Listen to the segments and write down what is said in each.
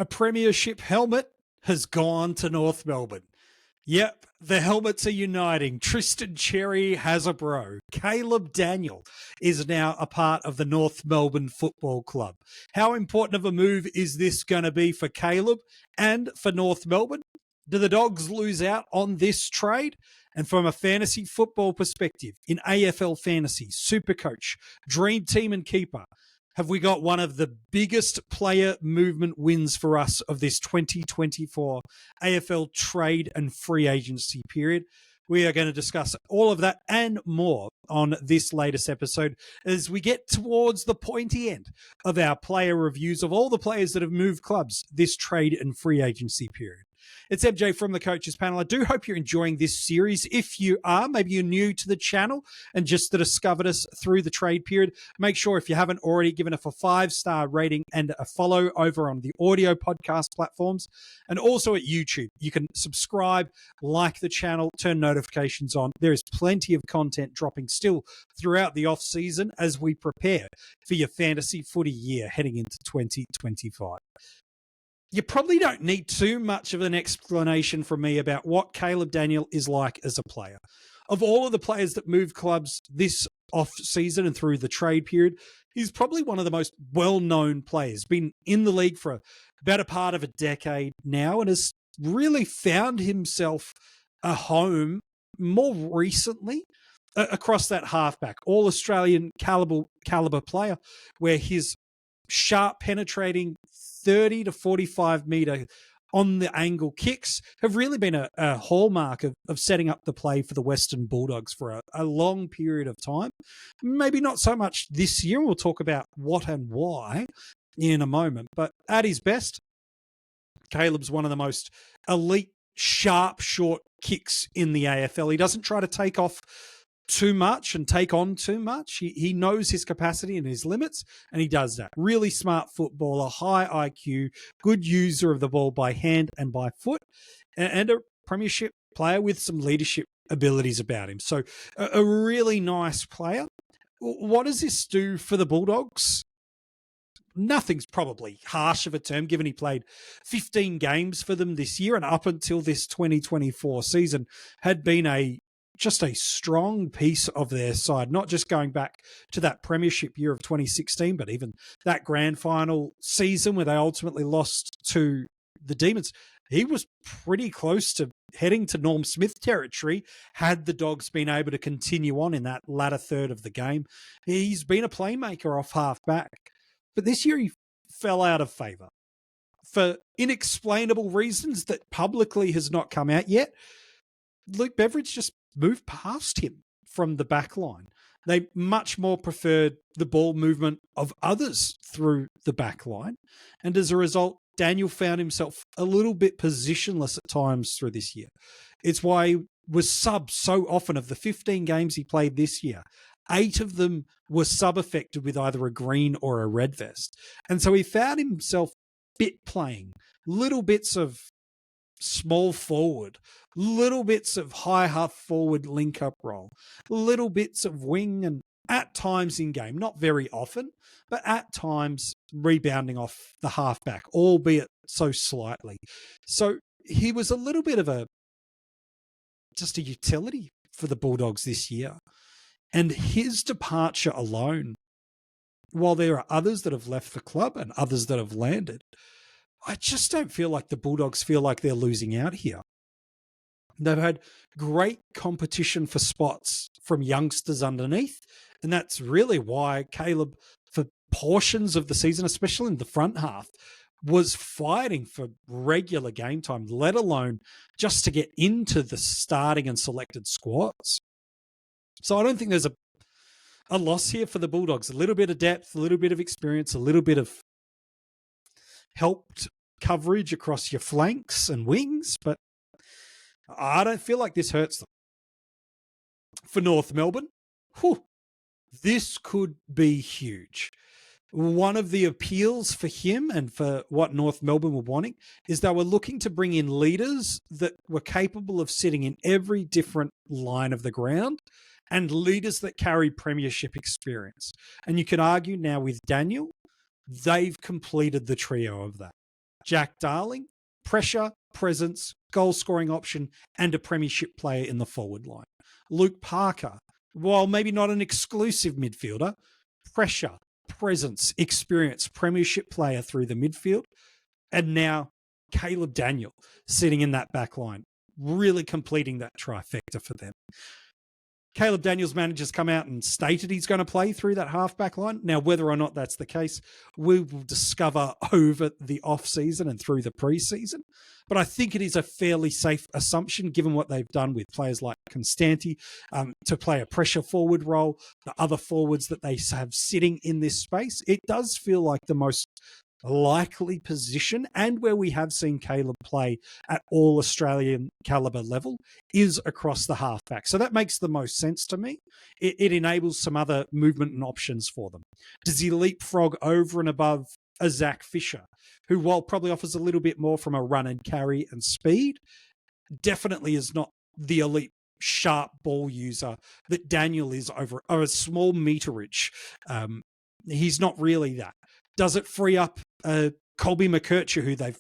A premiership helmet has gone to North Melbourne. Yep, the helmets are uniting. Tristan Cherry has a bro. Caleb Daniel is now a part of the North Melbourne Football Club. How important of a move is this going to be for Caleb and for North Melbourne? Do the Dogs lose out on this trade? And from a fantasy football perspective, in AFL Fantasy, SuperCoach, Dream Team and Keeper, have we got one of the biggest player movement wins for us of this 2024 AFL trade and free agency period? We are going to discuss all of that and more on this latest episode as we get towards the pointy end of our player reviews of all the players that have moved clubs this trade and free agency period. It's MJ from the Coaches Panel. I do hope you're enjoying this series. If you are, maybe you're new to the channel and just discovered us through the trade period, make sure if you haven't already given us a 5-star rating and a follow over on the audio podcast platforms and also at YouTube. You can subscribe, like the channel, turn notifications on. There is plenty of content dropping still throughout the off season as we prepare for your fantasy footy year heading into 2025. You probably don't need too much of an explanation from me about what Caleb Daniel is like as a player. Of all of the players that move clubs this off-season and through the trade period, he's probably one of the most well-known players. Been in the league for a better part of a decade now and has really found himself a home more recently across that halfback, all-Australian caliber player, where his sharp penetrating 30 to 45 meter on the angle kicks have really been a hallmark of setting up the play for the Western Bulldogs for a long period of time. Maybe not so much this year. We'll talk about what and why in a moment. But at his best, Caleb's one of the most elite, sharp, short kicks in the AFL. He doesn't try to take off too much and take on too much. He knows his capacity and his limits, and he does that. Really smart footballer, high IQ, good user of the ball by hand and by foot, and a premiership player with some leadership abilities about him. So a really nice player. What does this do for the Bulldogs? Nothing's probably harsh of a term, given he played 15 games for them this year, and up until this 2024 season had been just a strong piece of their side, not just going back to that premiership year of 2016, but even that grand final season where they ultimately lost to the Demons. He was pretty close to heading to Norm Smith territory had the Dogs been able to continue on in that latter third of the game. He's been a playmaker off half back, but this year he fell out of favour for inexplainable reasons that publicly has not come out yet. Luke Beveridge just moved past him from the back line. They much more preferred the ball movement of others through the back line. And as a result, Daniel found himself a little bit positionless at times through this year. It's why he was subbed so often. Of the 15 games he played this year, 8 of them were sub-affected with either a green or a red vest. And so he found himself bit playing, little bits of small forward, little bits of high half forward link up role, little bits of wing, and at times in game, not very often, but at times rebounding off the halfback, albeit so slightly. So he was a little bit of just a utility for the Bulldogs this year. And his departure alone, while there are others that have left the club and others that have landed, I just don't feel like the Bulldogs feel like they're losing out here. They've had great competition for spots from youngsters underneath, and that's really why Caleb, for portions of the season, especially in the front half, was fighting for regular game time, let alone just to get into the starting and selected squads. So I don't think there's a loss here for the Bulldogs. A little bit of depth, a little bit of experience, a little bit of helped coverage across your flanks and wings, but I don't feel like this hurts them. For North Melbourne, this could be huge. One of the appeals for him and for what North Melbourne were wanting is they were looking to bring in leaders that were capable of sitting in every different line of the ground and leaders that carry premiership experience. And you could argue now with Daniel, they've completed the trio of that. Jack Darling, pressure, presence, goal-scoring option, and a premiership player in the forward line. Luke Parker, while maybe not an exclusive midfielder, pressure, presence, experience, premiership player through the midfield. And now Caleb Daniel sitting in that back line, really completing that trifecta for them. Caleb Daniels' manager's come out and stated he's going to play through that half-back line. Now, whether or not that's the case, we will discover over the off-season and through the pre-season. But I think it is a fairly safe assumption, given what they've done with players like Constanti to play a pressure forward role, the other forwards that they have sitting in this space. It does feel like the most likely position, and where we have seen Caleb play at all Australian caliber level, is across the halfback. So that makes the most sense to me. It enables some other movement and options for them. Does he leapfrog over and above a Zach Fisher, who, while probably offers a little bit more from a run and carry and speed, definitely is not the elite sharp ball user that Daniel is over a small meterage. He's not really that. Does it free up Colby McKercher, who they've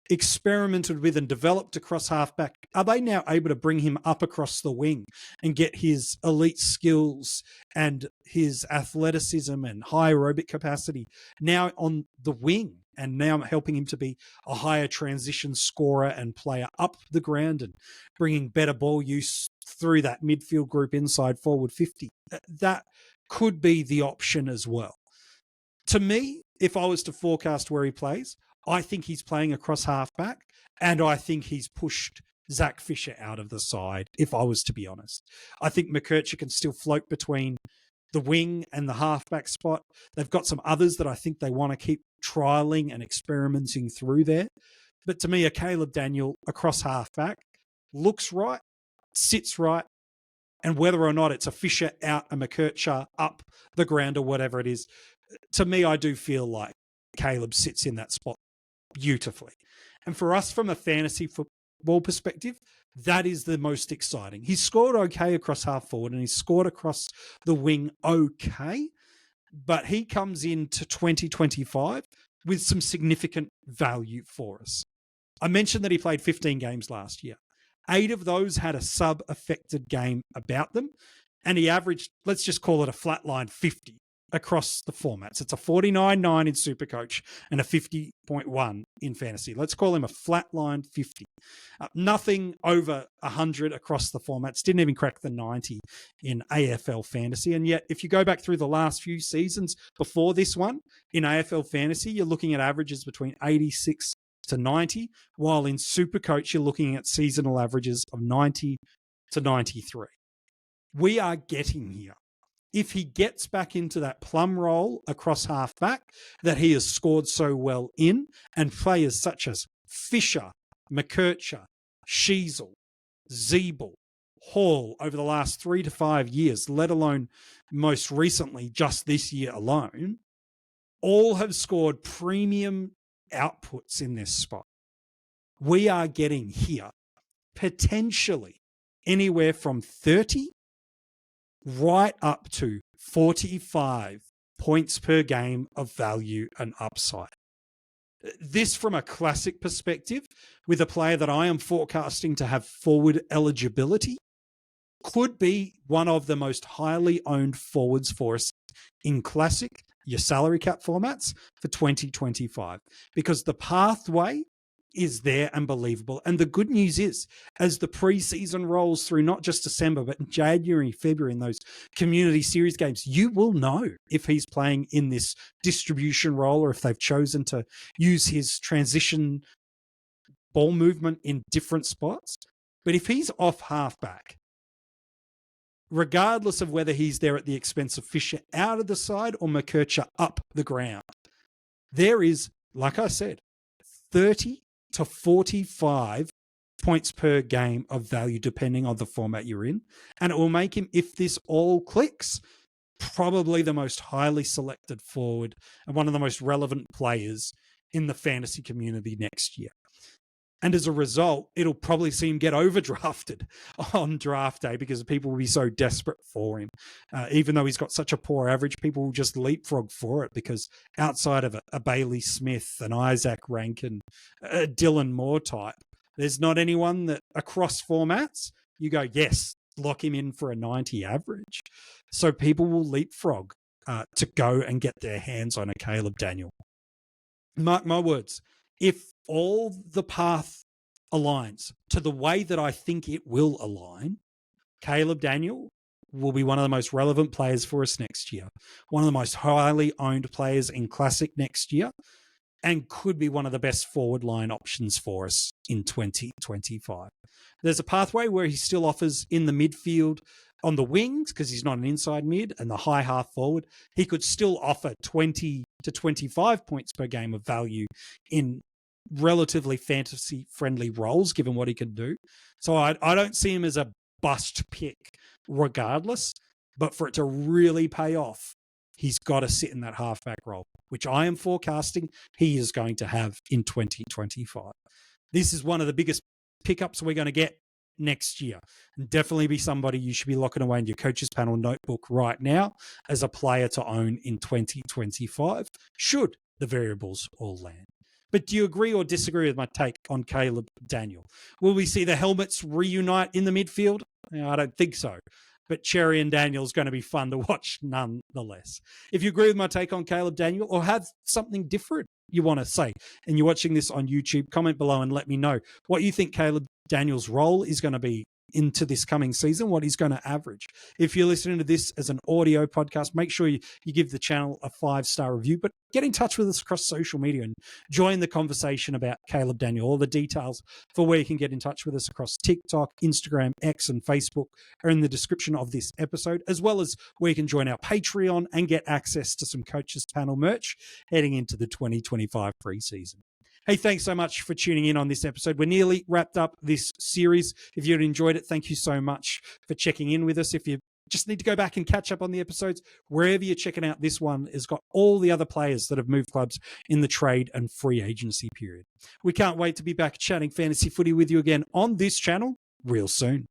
experimented with and developed across halfback? Are they now able to bring him up across the wing and get his elite skills and his athleticism and high aerobic capacity now on the wing, and now helping him to be a higher transition scorer and player up the ground and bringing better ball use through that midfield group inside forward 50? That could be the option as well. To me, if I was to forecast where he plays, I think he's playing across halfback, and I think he's pushed Zach Fisher out of the side, if I was to be honest. I think McKercher can still float between the wing and the halfback spot. They've got some others that I think they want to keep trialing and experimenting through there. But to me, a Caleb Daniel across halfback looks right, sits right, and whether or not it's a Fisher out, a McKercher up the ground or whatever it is, to me, I do feel like Caleb sits in that spot beautifully. And for us, from a fantasy football perspective, that is the most exciting. He's scored okay across half forward and he's scored across the wing okay, but he comes into 2025 with some significant value for us. I mentioned that he played 15 games last year. 8 of those had a sub-affected game about them, and he averaged, let's just call it a flatline 50 across the formats. It's a 49.9 in SuperCoach and a 50.1 in fantasy. Let's call him a flatline 50. Nothing over 100 across the formats. Didn't even crack the 90 in AFL Fantasy. And yet, if you go back through the last few seasons before this one, in AFL Fantasy, you're looking at averages between 86 to 90, while in SuperCoach, you're looking at seasonal averages of 90 to 93. We are getting here. If he gets back into that plum role across halfback that he has scored so well in, and players such as Fisher, McKercher, Sheasel, Zeeble, Hall over the last 3 to 5 years, let alone most recently just this year alone, all have scored premium outputs in this spot. We are getting here potentially anywhere from 30 right up to 45 points per game of value and upside. This from a classic perspective, with a player that I am forecasting to have forward eligibility, could be one of the most highly owned forwards for us in classic, your salary cap formats for 2025, because the pathway is there and believable. And the good news is, as the preseason rolls through, not just December, but in January, February, in those community series games, you will know if he's playing in this distribution role or if they've chosen to use his transition ball movement in different spots. But if he's off halfback, regardless of whether he's there at the expense of Fisher out of the side or McKercher up the ground, there is, like I said, 30 to 45 points per game of value, depending on the format you're in. And it will make him, if this all clicks, probably the most highly selected forward and one of the most relevant players in the fantasy community next year. And as a result, it'll probably see him get overdrafted on draft day because people will be so desperate for him. Even though he's got such a poor average, people will just leapfrog for it because outside of a Bailey Smith, an Isaac Rankin, a Dylan Moore type, there's not anyone that across formats you go, yes, lock him in for a 90 average. So people will leapfrog to go and get their hands on a Caleb Daniel. Mark my words, if all the path aligns to the way that I think it will align, Caleb Daniel will be one of the most relevant players for us next year, one of the most highly owned players in Classic next year, and could be one of the best forward line options for us in 2025. There's a pathway where he still offers in the midfield on the wings because he's not an inside mid and the high half forward. He could still offer 20 to 25 points per game of value in relatively fantasy friendly roles, given what he can do. So I don't see him as a bust pick regardless, but for it to really pay off, he's got to sit in that halfback role, which I am forecasting he is going to have in 2025. This is one of the biggest pickups we're going to get next year, and definitely be somebody you should be locking away in your coaches panel notebook right now as a player to own in 2025, should the variables all land. But do you agree or disagree with my take on Caleb Daniel? Will we see the helmets reunite in the midfield? I don't think so. But Cherry and Daniel is going to be fun to watch nonetheless. If you agree with my take on Caleb Daniel or have something different you want to say and you're watching this on YouTube, comment below and let me know what you think Caleb Daniel's role is going to be into this coming season, what he's going to average. If you're listening to this as an audio podcast, make sure you give the channel a 5-star review, but get in touch with us across social media and join the conversation about Caleb Daniel. All the details for where you can get in touch with us across TikTok, Instagram, X, and Facebook are in the description of this episode, as well as where you can join our Patreon and get access to some Coaches Panel merch heading into the 2025 preseason. Hey, thanks so much for tuning in on this episode. We're nearly wrapped up this series. If you enjoyed it, thank you so much for checking in with us. If you just need to go back and catch up on the episodes, wherever you're checking out, this one has got all the other players that have moved clubs in the trade and free agency period. We can't wait to be back chatting fantasy footy with you again on this channel real soon.